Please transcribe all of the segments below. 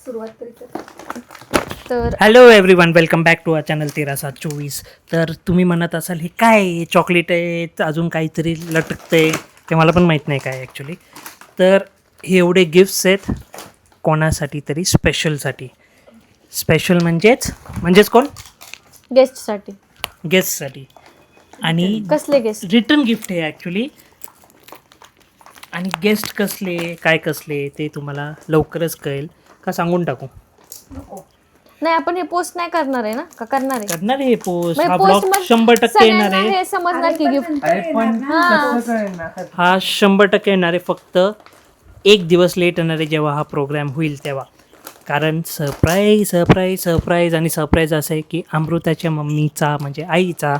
सुरुवात तरी कर. तर hello everyone, welcome back to our channel 13/7/24. तर तुम्ही म्हणत असाल हे काय आहे? चॉकलेट आहे, अजून काहीतरी लटकतं ते मला पण माहीत नाही काय ॲक्च्युली. तर हे एवढे गिफ्ट्स आहेत कोणासाठी तरी स्पेशलसाठी. स्पेशल म्हणजेच कोण? गेस्टसाठी. गेस्टसाठी. आणि कसले गेस्ट? रिटर्न गिफ्ट आहे ॲक्च्युली. आणि गेस्ट कसले काय कसले ते तुम्हाला लवकरच कळेल का सांगून टाकू? नाही, आपण हे पोस्ट नाही करणार आहे ना, का करणार आहे? करणार आहे पोस्ट. म्हणजे हा post ब्लॉग मग 100% येणार सगळ्यांना आहे. हे समजणार की गिफ्ट. हा 100% येणार आहे. फक्त एक दिवस लेट येणार आहे जेव्हा हा प्रोग्राम होईल तेव्हा. कारण सरप्राईज सरप्राईज सरप्राईज आणि सरप्राईज असं आहे की अमृताच्या मम्मीचा म्हणजे आईचा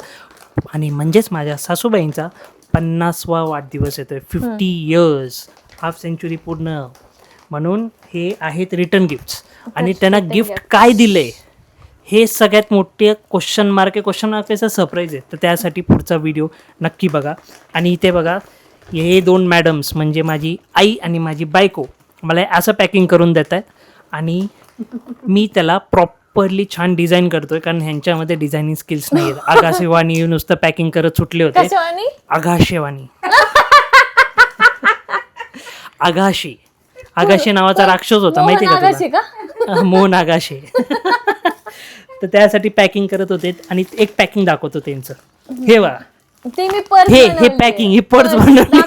आणि म्हणजेच माझ्या सासूबाईंचा 50वा वाढदिवस येतो आहे. 50 इयर्स, हाफ सेंचुरी पूर्ण. म्हणून हे आहेत रिटर्न गिफ्ट्स. आणि त्यांना गिफ्ट काय दिलं आहे हे सगळ्यात मोठे क्वेश्चन मार्क त्याचा सरप्राईज आहे. तर त्यासाठी पुढचा व्हिडिओ नक्की बघा. आणि इथे बघा, हे दोन मॅडम्स म्हणजे माझी आई आणि माझी बायको मला असं पॅकिंग करून देत आहेत. आणि मी त्याला प्रॉपरली छान डिझाईन करतो आहे, कारण ह्यांच्यामध्ये डिझायनिंग स्किल्स नाही आहेत. आगाशेवाणी नुसतं पॅकिंग करत सुटले होते. कशावानी? आगाशेवाणी. आगाशे नावाचा राक्षस होता, माहिती का आगाशे तुला? मोहन आगाशे. तर त्यासाठी पॅकिंग करत होते. आणि एक पॅकिंग दाखवतो त्यांचं. हे बघा, ते मी पर्स हे पॅकिंग, ही पर्स बनवली.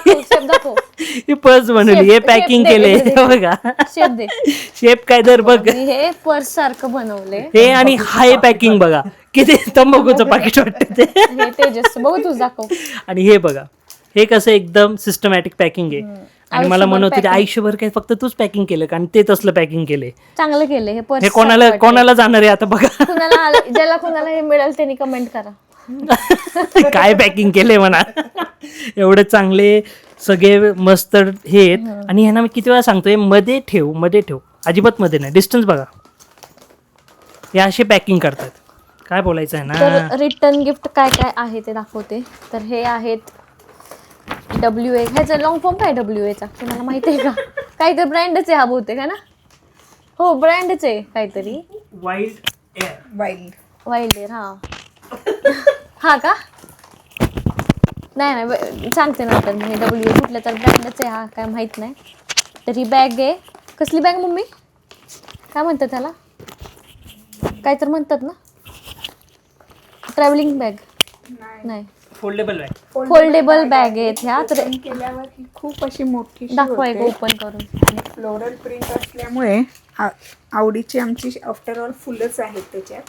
ही पर्स बनवली, हे पॅकिंग केले. बघा शेप दे. शेप काय तर बघ. हे पर्स सारखं बनवले. हे आणि हाय पॅकिंग बघा, किती तंबाखूचं पाकिट वाटतं ते. हे तेजस बघू तूच दाखव. आणि हे बघा, हे कसं एकदम सिस्टमॅटिक पॅकिंग आहे. आणि मला म्हणत होते आयुष्यभर काय फक्त तूच पॅकिंग केलं का? आणि ते तसलं पॅकिंग केले. चांगलं केले हे पर्स. हे कोणाला जाणार आहे आता बघा. ज्याला कोणाला हे मिळेल त्यांनी कमेंट करा. काय पॅकिंग केले म्हणा. एवढे चांगले सगळे मस्त हे आहेत. आणि ह्यांना मी किती वेळा सांगतोय मध्ये ठेव. अजिबात मध्ये नाही, डिस्टन्स बघा. हे असे पॅकिंग करतात. काय बोलायचं आहे ना. तर रिटर्न गिफ्ट काय काय आहे ते दाखवते. तर हे आहेत WA. ह्याचं लॉंग फॉर्म काय WA चा ते मला माहिती आहे का? काहीतरी ब्रँडच आहे हा बहुतेक, है ना? हो, ब्रँडच आहे काहीतरी. Wild air. हा का? नाही सांगते नंतर मी. WA कुठलं तर ब्रँडच आहे हा, काय माहित नाही. तर ही बॅग आहे. कसली बॅग मम्मी? काय म्हणतात त्याला? काय तर म्हणतात ना, ट्रॅव्हलिंग बॅग? नाही, फोल्डेबल बॅग आहेत ह्या. तर केल्यावर ही खूप अशी मोठी दाखवा एक ओपन करून. फ्लोरल प्रिंट असल्यामुळे आवडीची आमची आफ्टर ऑल फुलंच आहेत त्याच्यात.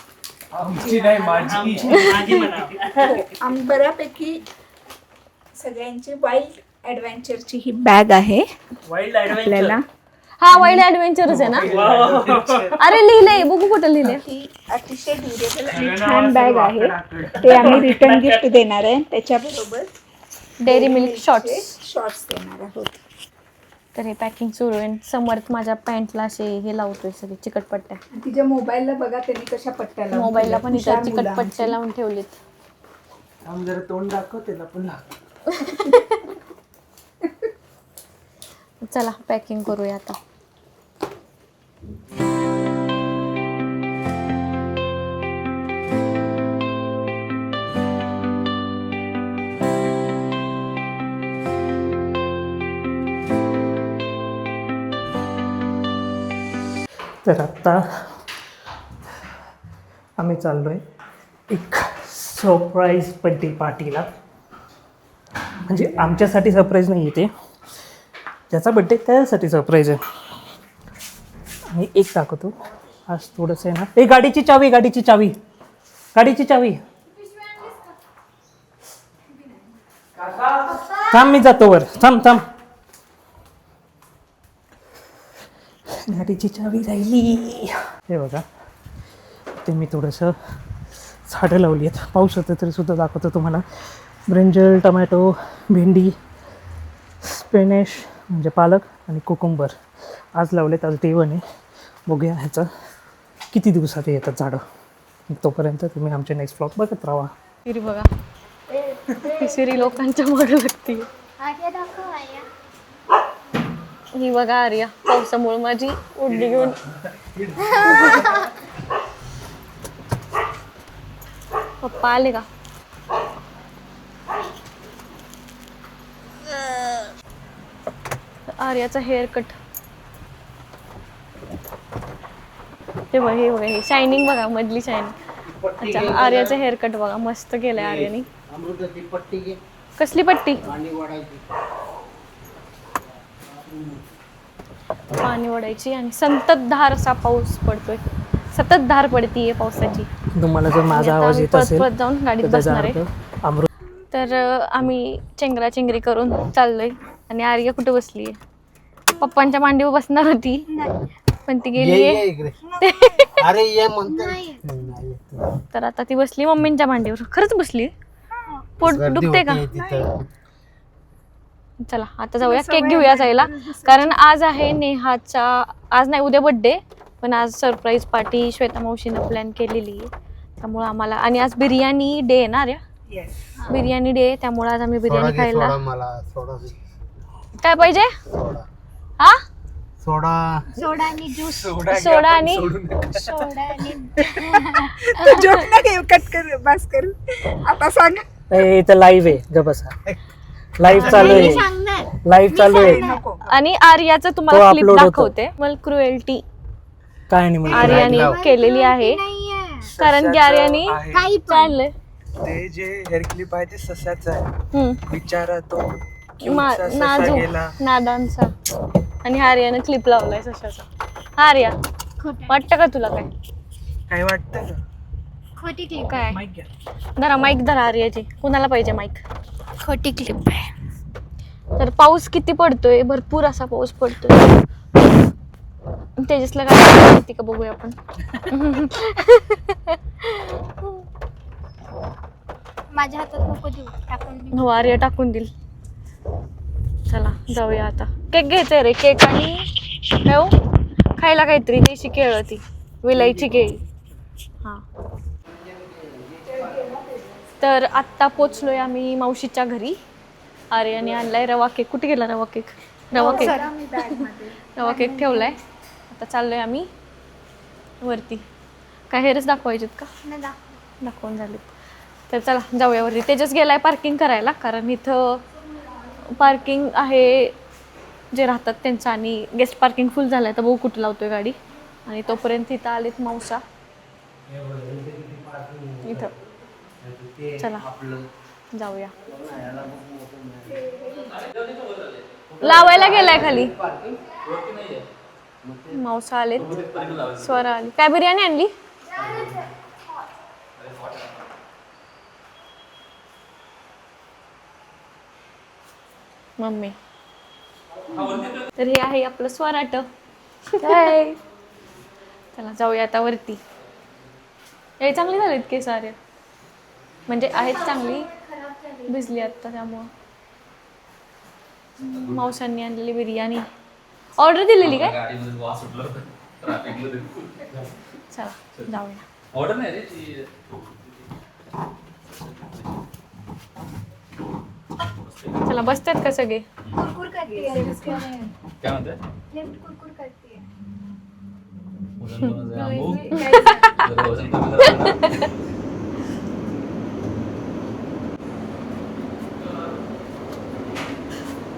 बऱ्यापैकी सगळ्यांची वाईल्ड ॲडव्हेंचरची ही बॅग आहे आपल्याला. हा, वाईल्ड ॲडव्हेंचरच आहे ना? अरे लिहिलंय, बघू कुठं लिहिलंय. ही अतिशय ड्युरेबल आणि छान बॅग आहे. ते आम्ही रिटर्न गिफ्ट देणार आहे. त्याच्याबरोबर डेअरी मिल्क शॉर्ट्स देणार आहोत. तर हे पॅकिंग सुरू आहे. समोर माझ्या पॅन्टला असे हे लावतोय सगळे चिकटपट्ट्या. तिच्या मोबाईलला बघा त्यांनी कशा पट्ट्या लावून मोबाईलला पण ठेवल्यात. इथं चिकटपट्ट्या लावून ठेवलेत. जरा तोंड दाखव त्याला पण. चला पॅकिंग करूया आता. तर आत्ता आम्ही चाललो आहे एक सरप्राईज बड्डे पार्टीला. म्हणजे आमच्यासाठी सरप्राईज नाही आहे ते, ज्याचा बड्डे त्याच्यासाठी सरप्राईज आहे. आणि एक दाखवतो आज थोडंसं आहे ना. ए, गाडीची चावी थांब, मी जातो वर. थांब. गाडीची चावी राहिली. हे बघा, ते मी थोडंसं झाडं लावली आहेत. पाऊस होतं तरी सुद्धा दाखवतो तुम्हाला. ब्रिंजल, टमॅटो, भेंडी, स्पेनिश म्हणजे पालक आणि कुकुंबर आज लावलेत. आज देवण आहे. बघूया ह्याचं किती दिवसात येतात झाडं. तोपर्यंत तुम्ही आमचे नेक्स्ट व्लॉग बघत राहा. सिरी बघा, सिरी लोकांच्या मागे लागते. ही बघा आर्या पावसामुळे माझी उडली घेऊन. पप्पा आले का? आर्याचा हेअर कट. हे बघा हे बघा हे शायनिंग बघा मधली शायनिंग. अच्छा आर्याचा हेअर कट बघा मस्त केलाय आर्याने. अमृताची पट्टी घे. कसली पट्टी? पाणी वाढायची. पाणी ओढायची आणि संततधार असा पाऊस पडतोय. सततधार पडतीये पावसाची. तुम्हाला जर माझा आता आवाज आम्ही येत परत असेल परत जाऊन गाडीत तर त्याचा बसणार आहे. अर्थ अमृत. तर आम्ही चेंगराचेंगरी करून चाललोय आणि आर्या कुठे बसलीये? पप्पांच्या मांडीवर बसणार होती पण ती ये गेलीये. इकडे. अरे ये म्हणते. तर आता ती बसली मम्मींच्या मांडीवर. खरंच बसली? पोट दुखते का? चला आता जाऊया केक घेऊया जायला. कारण आज आहे नेहाचा, आज नाही उद्या बर्थडे, पण आज सरप्राईज पार्टी श्वेता मावशीनं प्लॅन केलेली आहे. त्यामुळं आम्हाला, आणि आज बिर्याणी डे आहे ना रे? बिर्याणी डे, त्यामुळे आज आम्ही बिर्याणी खायला. मला सोडा. काय पाहिजे? सोडा. हा सोडा. सोडा आणि ज्यूस. सोडा आणि सोडा आणि तू जोक ना घेऊ कट कर बस कर. आता सांग. इथं लाईव्ह आहे ग बसा. लाईव्ह चालू आहे. लाईव्ह चालू आहे. आणि आर्याचं तो तुम्हाला क्लिप upload होतो. दाखवते. मला क्रुएल्टी काय नाही म्हणतो. आर्याने केलेली आहे. कारण की आर्याने काही चाललंय ते जे हेअर क्लिप आहे ते ससाचं आहे. बिचारा तो नाजूक नादांचा. आणि आर्याने क्लिप लावलाय सशाचा. आर्या वाटतं का तुला काय? काय वाटतं का? खोटी क्लिप. काय माहित घ्या. धरा माईक धरा आर्याची. कुणाला पाहिजे माईक? खोटी क्लिप आहे. तर पाऊस किती पडतोय, भरपूर असा पाऊस पडतोय. तेजसला काय माहिती का बघूया आपण. माझ्या हातात नको देऊ टाकून देऊ. हो आर्या टाकून देईल. चला जाऊया आता. केक घ्यायचंय रे. केक आणि काय हो? खायला काहीतरी देशी केळ, ती विलायची केळी. हा तर आत्ता पोचलोय आम्ही मावशीच्या घरी. आर्याने आणलाय रवा केक. कुठे गेला रवा केक? रवा केक रवा केक ठेवलाय. आता चाललोय आम्ही वरती. काय हेरच दाखवायचेत का? दाखवून झालेत. तर चला जाऊया वरती. तेजस गेलाय पार्किंग करायला, कारण इथं पार्किंग आहे जे राहतात त्यांचं, आणि गेस्ट पार्किंग फुल झालंय. तर बघू कुठं लावतोय गाडी. आणि तोपर्यंत इथं आलेत मावसा इथं. चला जाऊया. लावायला गेलाय खाली. मावसा आलेत. स्वरा आली. काय बिर्याणी आणली? मम्मी. तर हे आहे आपलं स्वराट. चला जाऊया आता वरती. हे चांगली झालीत केस आर्या, म्हणजे आहेत चांगली. भिजली आता त्यामुळं. मावसांनी आणलेली बिर्याणी ऑर्डर दिलेली काय? चला जाऊया. ऑर्डर नाही रे ती. चला बसतात का सगळे? कुरकुर करते. काय म्हणते? लेफ्ट कुरकुर करते.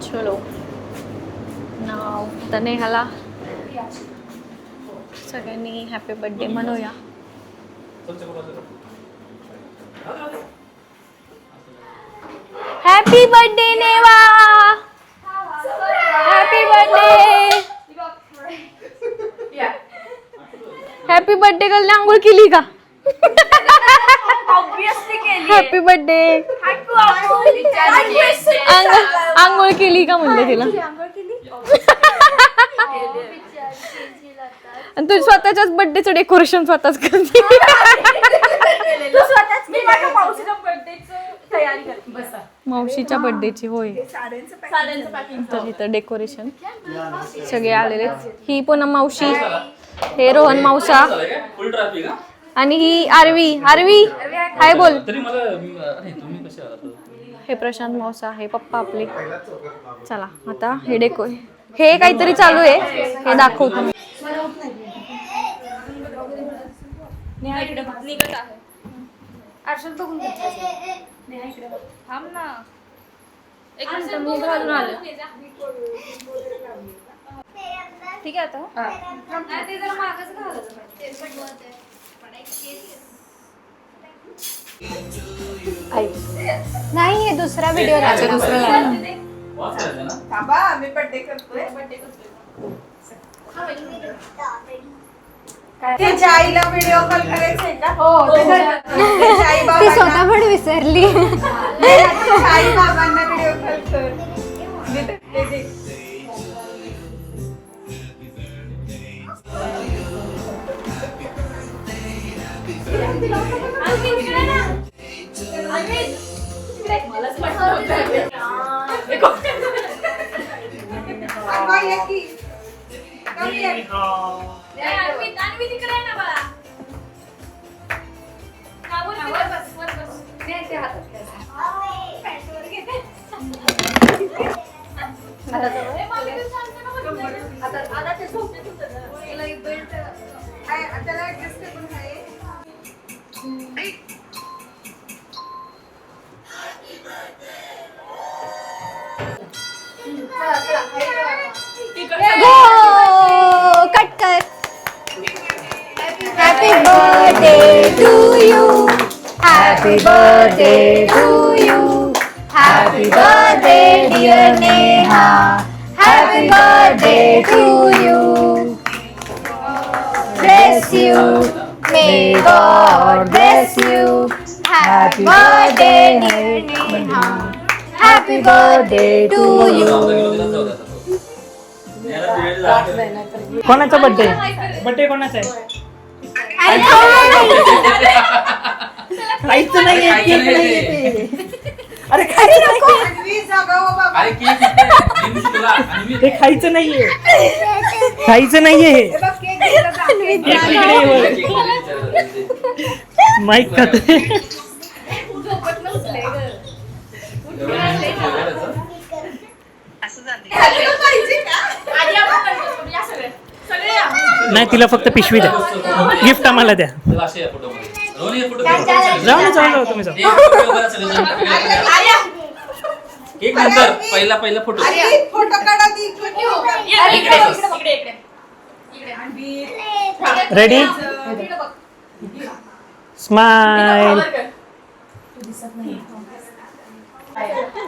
चलो नाव तर नेहाला सगळ्यांनी हॅपी बर्थडे म्हणूया. Happy birthday Neva. Happy birthday. Happy birthday गर्लने आंघोळ केली का? Happy birthday. आंघोळ केली का म्हणलं तिला? आणि तू स्वतःच्याच बर्थडेचं डेकोरेशन स्वतःच करते. मावशीच्या बर्थडेची होय. तर इथं डेकोरेशन सगळे आलेले. ही पुन्हा मावशी, हे रोहन मावसा, फुल ट्रॅफिक हा. आणि ही आरवी. आरवी हाय बोल. तरी मला अरे तुम्ही कसे आहात? हे प्रशांत मावसा, हे पप्पा आपले. चला आता हे हे काहीतरी चालू आहे, हे दाखवतो मी. ठीक आहे आता नाही हे दुसरा व्हिडिओ वाच करायचं ना. थांबा आम्ही बर्थडे करतोय. त्याच्या आईला व्हिडिओ कॉल करायचंय का? हो त्याच्या आई ती स्वतः पण विसरली. आई बाबांना व्हिडिओ कॉल कर. दे, दे. अगं, ये की. Come here. त्याला adjustable आहे. कट कर. Happy birthday to you. Happy birthday to you. Happy birthday dear Neha. Happy birthday to you. Bless you. May God bless you. Happy birthday dear Neha. Happy birthday to you. कोणाचा birthday? Birthday कोणाचा आहे? खायचं नाहीये, cake नाहीये. अरे खायचं नको. अन्वी, जागा हो बाबा. अरे केक इथे आहे. मी तुला आणि मी हे खायचं नाहीये, खायचं नाहीये हे. हे बघ, केक घेतला जा. माईक खाते. नाही तिला फक्त पिशवी द्या, गिफ्ट आम्हाला द्या. जाऊ तुम्ही जाऊ. केक नंतर पहिला फोटो. अन्वी, फोटो काढा ती. Ready, smile.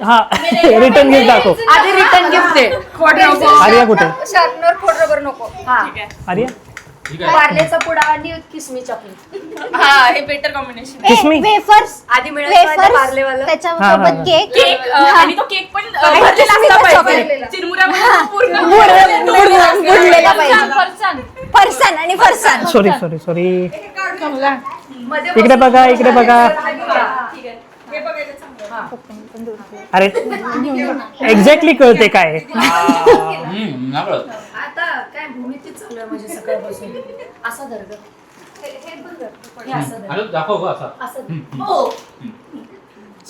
हा रिटर्न गिफ्ट दाखव. आधी रिटर्न गिफ्ट दे. आर्या कुठे? शार्पनर खोड रबर नको. हा आर्या ठीक आहे. पार्लेचा पुडा आणि किसमी चॉकलेट. हा हे बेटर कॉम्बिनेशन. किसमी. वेफर्स. आधी मिळालं पार्लेवाला. त्याच्यासोबत केक. केक आणि तो केक पण भरलेला असला पाहिजे. चिरमुऱ्यामध्ये पूर्ण बुडलेला पाहिजे. फरसाण आणि फरसाण. सॉरी मध्ये इकडे बघा, इकडे बघा. ठीक आहे. हे बघायला चांगलं. अरे एक्झॅक्टली कळते काय. नाही कळत. आता काय भूमितीच चालू आहे माझी सकाळपासून. असा दर्ग हे पण दर्ग. हे असं दर्ग. अरे दाखव गं असा. असं हो.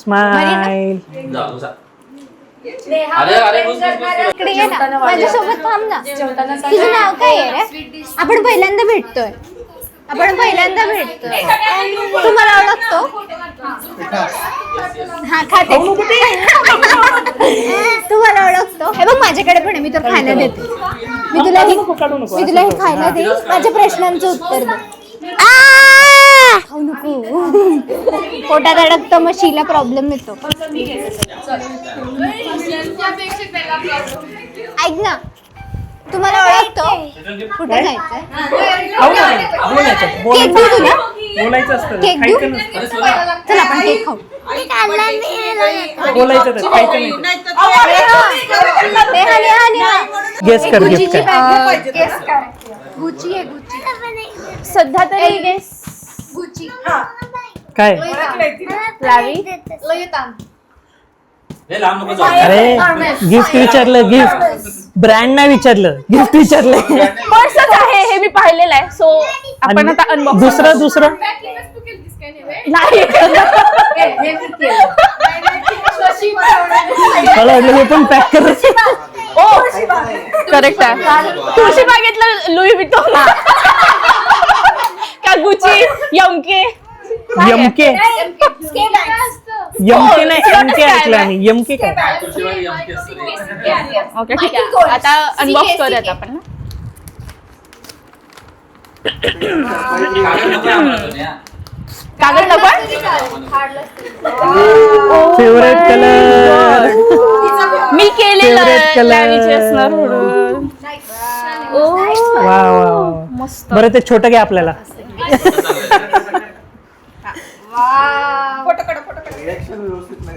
स्माइल. जा जा. नेहा अरे प्रेम बस, करणाऱ्या इकडे ये ना, जेवताना वाढल्या. माझ्यासोबत थांब ना. जेवताना तुझं नाव काय आहे रे? आपण पहिल्यांदा भेटतोय. तुम्हाला ओळखतो? हा खाते. तुम्हाला ओळखतो? हे बघ माझ्याकडे पण आहे, मी तर खायला देते. मी तुला हे खायला दे, माझ्या प्रश्नांचं उत्तर दे. खाऊ नको, पोटात अडकतं, मग शीला प्रॉब्लेम येतो. ऐक ना, तुम्हाला ओळखतो? कुठे जायचंय? केक देऊ तुला? बोलायचं असतं, केक देऊ? खायचं नसतं. अरे सोना. चल आपण केक खाऊ. बोलायचं तर खायचं नाही. गेस कर गिफ्ट काय. गुची आहे, गुची. सध्या तरी गेस गुची. काय? हे लांब नको जाऊ. अरे गिफ्ट विचारलं, गिफ्ट ब्रँड नाही विचारलं, गिफ्ट विचारलं. पर्सच आहे हे, मी पाहिलेलं आहे. सो आपण आता अनबॉक्स. दुसरं नाही मला वाटलं हे पण पॅक करायचं. करेक्ट आहे. तुळशी बागेतलं लुई विटॉन का गुची यमके यमके यमके नाही एमके ऐकलं आणि यमके काय ओके ठीक आहे. आता अनबॉक्स करूयात आपण ना. कागद नको फेवरेट कलर मी केलेलं Favorite color. लॅव्हीचे असणार म्हणून. वा वा मस्त. बरं ते छोटं घ्या आपल्याला. फोटो काढा रिॲक्शन व्यवस्थित नाही.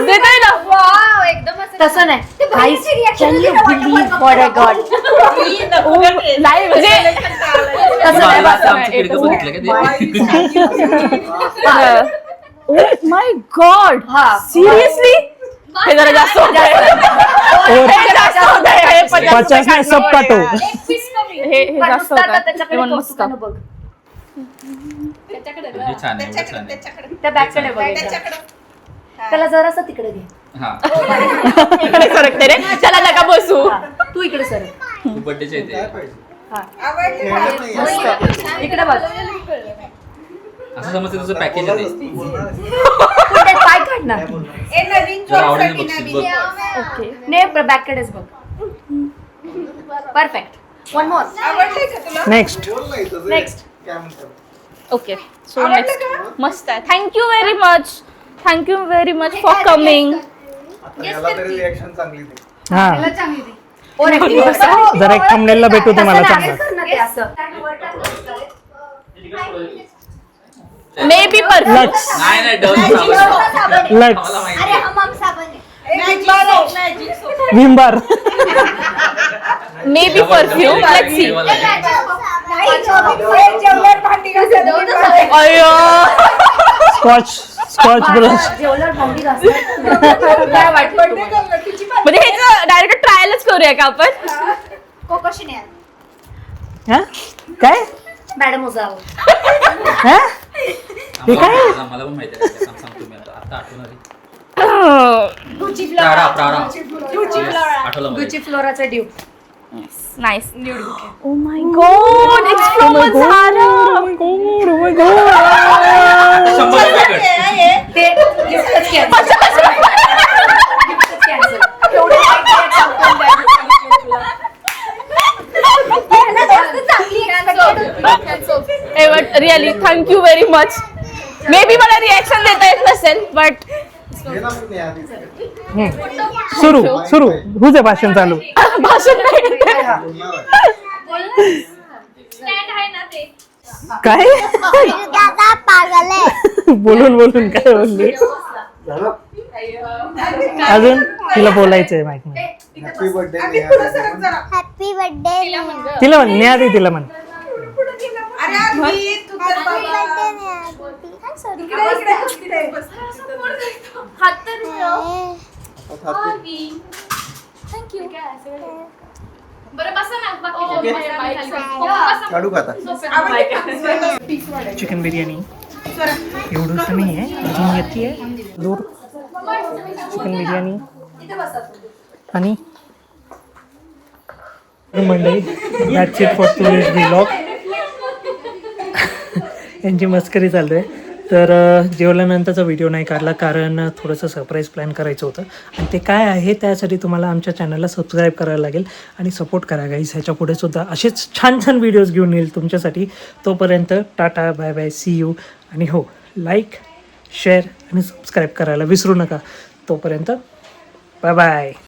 देतोय ना. तसं नाही Guys, can you believe what I got? नाही म्हणजे तसं नाही बघा. माय गॉड सिरियसली हे जरा जास्त होतंय. हे जास्त होतंय. हे 50 में सब काटो. हे जास्त होतंय. त्याच्याकडे पण मस्त. कौतुकानं बघ. छान आहे. त्या बॅगकडे बघ एकदा. त्याला जरासं तिकडे घे. इकडे सरकते रे. त्याला नका बसू. तू इकडे सर बर्थडेच्या इथे इकडे बघ. असं समजते तुझं पॅकेज आहे ते. कुठे पाय काढणार नवीन जरा आवडीने जॉबसाठी बघशील नवीन बघ. ओके ने बॅगकडेच बघ. परफेक्ट. One more. आवडलंय का तुला? Next next. Okay so next मस्त आहे. Thank you very much for coming. Reaction चांगली दे. हा और ऍक्टिव्ह बसा. जरा एक थंबनेलला भेटू तुम्हाला चांगला. असं ना ते असं. May be perfume. लक्स नाही नाही डव लक्स अरे हमाम साबण आहे. Vim bar maybe perfume. Let's see. जेवल्यावर भांडी घासायला. अयो स्कॉच ब्रश. जेवल्यावर भांडी घासणार. काय वाटतं बर्थडे तुम्हाला? करणं तिची म्हणजे ह्याचं डायरेक्ट ट्रायलच करूया का आपण. कोकोशिने हा काय मॅडम उजाव. हा हे काय मला पण माहिती आहे. सांगतो मी आता आठवण आली. प्राडा आठवलं मला. गुची फ्लोराचा dew. Nice. Oh my God it's from Zara. 100 रुपये कट. ते गिफ्टच कॅन्सल. गिफ्टच कॅन्सल. एवढे but really thank you very much. Maybe मला रिॲक्शन देता येत नसेल बट हे ना मी आधीच. सुरू हुजे भाषण चालू. भाषण नाही. काय पागल आहे. बोलून काय बोलली झालं? अजून तिला बोलायचंय माहित नाही. Happy birthday happy birthday. तिला म्हण न्यादी तिला म्हण. अरे आरवी, तू तर बाबा. इकडे बस. काढू का आता? चिकन बिर्याणी एवढंच नाही आहे अजून येते दूर. चिकन बिर्याणी आणि मंडळी that's it for today's vlog. यांची मस्करी चालू आहे. तर जेवल्यानंतरचा व्हिडिओ नाही काढला कारण थोडंसं सरप्राईज प्लॅन करायचं होतं आणि ते काय आहे त्यासाठी तुम्हाला आमच्या चॅनलला सबस्क्राईब करायला लागेल आणि सपोर्ट करा गाईस. ह्याच्या पुढे सुद्धा असेच छान छान व्हिडिओज घेऊन येईल तुमच्यासाठी. तोपर्यंत tata bye bye see you. आणि हो लाईक शेअर आणि सबस्क्राईब करायला विसरू नका. तोपर्यंत बाय बाय.